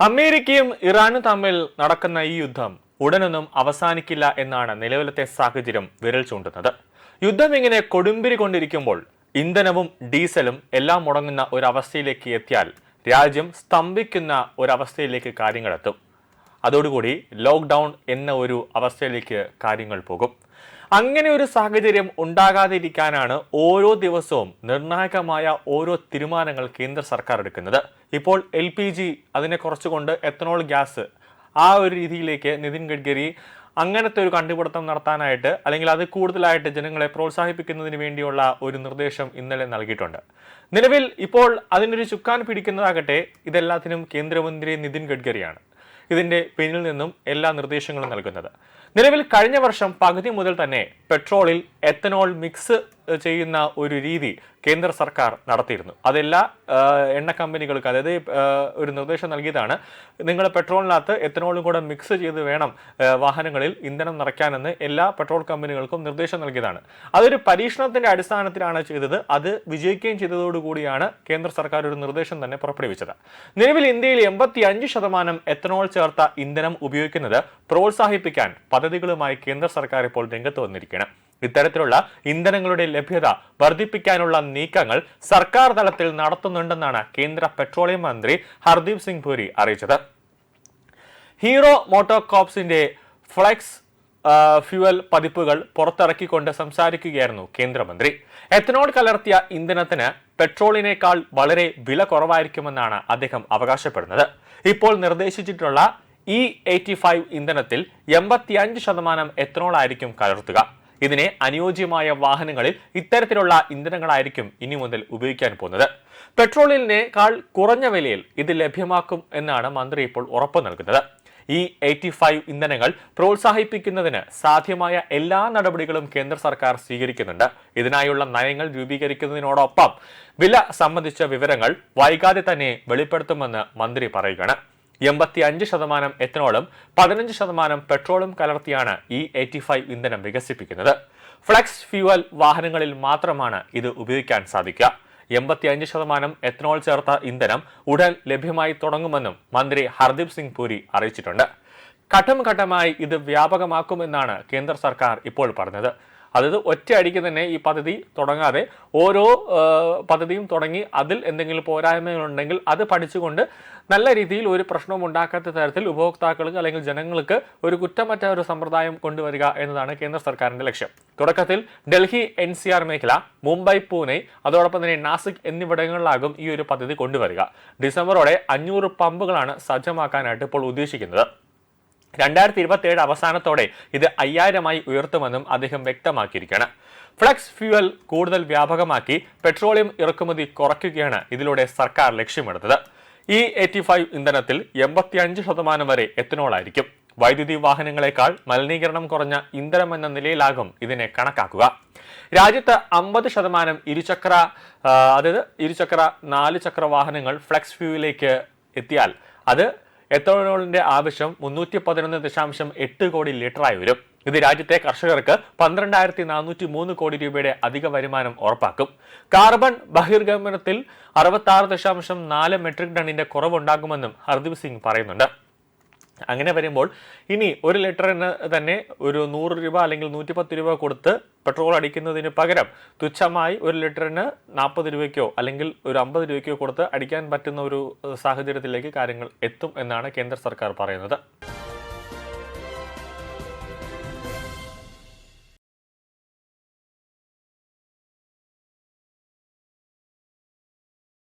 അമേരിക്കയും ഇറാനും തമ്മിൽ നടക്കുന്ന ഈ യുദ്ധം ഉടനൊന്നും അവസാനിക്കില്ല എന്നാണ് നിലവിലത്തെ സാഹചര്യം വിരൽ ചൂണ്ടുന്നത്. യുദ്ധം ഇങ്ങനെ കൊടുമ്പിരി കൊണ്ടിരിക്കുമ്പോൾ ഇന്ധനവും ഡീസലും എല്ലാം മുടങ്ങുന്ന ഒരവസ്ഥയിലേക്ക് എത്തിയാൽ രാജ്യം സ്തംഭിക്കുന്ന ഒരവസ്ഥയിലേക്ക് കാര്യങ്ങളെത്തും. അതോടുകൂടി ലോക്ക്ഡൌൺ എന്ന ഒരു അവസ്ഥയിലേക്ക് കാര്യങ്ങൾ പോകും. അങ്ങനെ ഒരു സാഹചര്യം ഉണ്ടാകാതിരിക്കാനാണ് ഓരോ ദിവസവും നിർണായകമായ ഓരോ തീരുമാനങ്ങൾ കേന്ദ്ര സർക്കാർ എടുക്കുന്നത്. ഇപ്പോൾ LPG അതിനെ കുറച്ചുകൊണ്ട് എത്തനോൾ ഗ്യാസ് ആ ഒരു രീതിയിലേക്ക് നിതിൻ ഗഡ്കരി അങ്ങനത്തെ ഒരു കണ്ടുപിടുത്തം നടത്താനായിട്ട് അല്ലെങ്കിൽ അത് കൂടുതലായിട്ട് ജനങ്ങളെ പ്രോത്സാഹിപ്പിക്കുന്നതിന് വേണ്ടിയുള്ള ഒരു നിർദ്ദേശം ഇന്നലെ നൽകിയിട്ടുണ്ട്. നിലവിൽ ഇപ്പോൾ അതിനൊരു ചുക്കാൻ പിടിക്കുന്നതാകട്ടെ ഇതെല്ലാത്തിനും കേന്ദ്രമന്ത്രി നിതിൻ ഗഡ്കരിയാണ് ഇതിന്റെ പിന്നിൽ നിന്നും എല്ലാ നിർദ്ദേശങ്ങളും നൽകുന്നത്. നിലവിൽ കഴിഞ്ഞ വർഷം പകുതി മുതൽ തന്നെ പെട്രോളിൽ എത്തനോൾ മിക്സ് ചെയ്യുന്ന ഒരു രീതി കേന്ദ്ര സർക്കാർ നടത്തിയിരുന്നു. അതെല്ലാ എണ്ണ കമ്പനികൾക്ക് അതായത് ഒരു നിർദ്ദേശം നൽകിയതാണ്. നിങ്ങൾ പെട്രോളിനകത്ത് എത്തനോളും കൂടെ മിക്സ് ചെയ്ത് വേണം വാഹനങ്ങളിൽ ഇന്ധനം നിറയ്ക്കാനെന്ന് എല്ലാ പെട്രോൾ കമ്പനികൾക്കും നിർദ്ദേശം നൽകിയതാണ്. അതൊരു പരീക്ഷണത്തിന്റെ അടിസ്ഥാനത്തിലാണ് ചെയ്തത്. അത് വിജയിക്കുകയും ചെയ്തതോടുകൂടിയാണ് കേന്ദ്ര സർക്കാർ ഒരു നിർദ്ദേശം തന്നെ പുറപ്പെടുവിച്ചത്. നിലവിൽ ഇന്ത്യയിൽ 85% എത്തനോൾ ചേർത്ത ഇന്ധനം ഉപയോഗിക്കുന്നത് പ്രോത്സാഹിപ്പിക്കാൻ പദ്ധതികളുമായി കേന്ദ്ര സർക്കാർ ഇപ്പോൾ രംഗത്ത് വന്നിരിക്കുകയാണ്. ഇത്തരത്തിലുള്ള ഇന്ധനങ്ങളുടെ ലഭ്യത വർദ്ധിപ്പിക്കാനുള്ള നീക്കങ്ങൾ സർക്കാർ തലത്തിൽ നടത്തുന്നുണ്ടെന്നാണ് കേന്ദ്ര പെട്രോളിയം മന്ത്രി ഹർദീപ് സിംഗ് പുരി അറിയിച്ചത്. ഹീറോ മോട്ടോകോർപ്സിന്റെ ഫ്ലെക്സ് ഫ്യൂവൽ പതിപ്പുകൾ പുറത്തിറക്കിക്കൊണ്ട് സംസാരിക്കുകയായിരുന്നു കേന്ദ്രമന്ത്രി. എത്തനോൾ കലർത്തിയ ഇന്ധനത്തിന് പെട്രോളിനേക്കാൾ വളരെ വില കുറവായിരിക്കുമെന്നാണ് അദ്ദേഹം അവകാശപ്പെടുന്നത്. ഇപ്പോൾ നിർദ്ദേശിച്ചിട്ടുള്ള E85 ഇന്ധനത്തിൽ 85% എത്തനോൾ ആയിരിക്കും കലർത്തുക. ഇതിനെ അനുയോജ്യമായ വാഹനങ്ങളിൽ ഇത്തരത്തിലുള്ള ഇന്ധനങ്ങളായിരിക്കും ഇനി മുതൽ ഉപയോഗിക്കാൻ പോകുന്നത്. പെട്രോളിനേക്കാൾ കുറഞ്ഞ വിലയിൽ ഇത് ലഭ്യമാക്കും എന്നാണ് മന്ത്രി ഇപ്പോൾ ഉറപ്പ് നൽകുന്നത്. E85 ഇന്ധനങ്ങൾ പ്രോത്സാഹിപ്പിക്കുന്നതിന് സാധ്യമായ എല്ലാ നടപടികളും കേന്ദ്ര സർക്കാർ സ്വീകരിക്കുന്നുണ്ട്. ഇതിനായുള്ള നയങ്ങൾ രൂപീകരിക്കുന്നതിനോടൊപ്പം വില സംബന്ധിച്ച വിവരങ്ങൾ വൈകാതെ തന്നെ വെളിപ്പെടുത്തുമെന്ന് മന്ത്രി പറയുകയാണ്. 85% എത്തനോളും 15% പെട്രോളും കലർത്തിയാണ് E85 ഇന്ധനം വികസിപ്പിക്കുന്നത്. ഫ്ലെക്സ് ഫ്യൂവൽ വാഹനങ്ങളിൽ മാത്രമാണ് ഇത് ഉപയോഗിക്കാൻ സാധിക്കുക. 85% എത്തനോൾ ചേർത്ത ഇന്ധനം ഉടൻ ലഭ്യമായി തുടങ്ങുമെന്നും മന്ത്രി ഹർദീപ് സിംഗ് പുരി അറിയിച്ചിട്ടുണ്ട്. ഘട്ടം ഘട്ടമായി ഇത് വ്യാപകമാക്കുമെന്നാണ് കേന്ദ്ര സർക്കാർ ഇപ്പോൾ പറഞ്ഞത്. അതായത് ഒറ്റയടിക്ക് തന്നെ ഈ പദ്ധതി തുടങ്ങാതെ ഓരോ പദ്ധതിയും തുടങ്ങി അതിൽ എന്തെങ്കിലും പോരായ്മകളുണ്ടെങ്കിൽ അത് പഠിച്ചുകൊണ്ട് നല്ല രീതിയിൽ ഒരു പ്രശ്നവും ഉണ്ടാക്കാത്ത തരത്തിൽ ഉപഭോക്താക്കൾക്ക് അല്ലെങ്കിൽ ജനങ്ങൾക്ക് ഒരു കുറ്റമറ്റ ഒരു സമ്പ്രദായം കൊണ്ടുവരിക എന്നതാണ് കേന്ദ്ര സർക്കാരിന്റെ ലക്ഷ്യം. തുടക്കത്തിൽ ഡൽഹി NCR മേഖല, മുംബൈ, പൂനെ, അതോടൊപ്പം തന്നെ നാസിക് എന്നിവിടങ്ങളിലാകും ഈ ഒരു പദ്ധതി കൊണ്ടുവരിക. ഡിസംബറോടെ 500 പമ്പുകളാണ് സജ്ജമാക്കാനായിട്ട് ഇപ്പോൾ ഉദ്ദേശിക്കുന്നത്. 2027 അവസാനത്തോടെ ഇത് 5000 ഉയർത്തുമെന്നും അദ്ദേഹം വ്യക്തമാക്കിയിരിക്കുകയാണ്. ഫ്ലെക്സ് ഫ്യൂവൽ കൂടുതൽ വ്യാപകമാക്കി പെട്രോളിയം ഇറക്കുമതി കുറയ്ക്കുകയാണ് ഇതിലൂടെ സർക്കാർ ലക്ഷ്യമിടുന്നത്. E85 ഇന്ധനത്തിൽ 85% വരെ എത്തനോൾ ആയിരിക്കും. വൈദ്യുതി വാഹനങ്ങളെക്കാൾ മലിനീകരണം കുറഞ്ഞ ഇന്ധനം എന്ന നിലയിലാകും ഇതിനെ കണക്കാക്കുക. രാജ്യത്ത് 50% ഇരുചക്ര 4 ചക്ര വാഹനങ്ങൾ ഫ്ലെക്സ് ഫ്യൂവിലേക്ക് എത്തിയാൽ അത് എത്തനോളിന്റെ ആവശ്യം 311.8 കോടി ലിറ്ററായി വരും. ഇത് രാജ്യത്തെ കർഷകർക്ക് 12,403 കോടി രൂപയുടെ അധിക വരുമാനം ഉറപ്പാക്കും. കാർബൺ ബഹിർഗമനത്തിൽ 66.4 മെട്രിക് ടണ്ണിന്റെ കുറവുണ്ടാകുമെന്നും ഹർദീപ് സിംഗ് പറയുന്നുണ്ട്. അങ്ങനെ വരുമ്പോൾ ഇനി ഒരു ലിറ്ററിന് തന്നെ ഒരു 100 രൂപ അല്ലെങ്കിൽ 110 രൂപ കൊടുത്ത് പെട്രോൾ അടിക്കുന്നതിന് പകരം തുച്ഛമായി ഒരു ലിറ്ററിന് 40 രൂപയ്ക്കോ അല്ലെങ്കിൽ ഒരു 50 രൂപയ്ക്കോ കൊടുത്ത് അടിക്കാൻ പറ്റുന്ന ഒരു സാഹചര്യത്തിലേക്ക് കാര്യങ്ങൾ എത്തും എന്നാണ് കേന്ദ്ര സർക്കാർ പറയുന്നത്.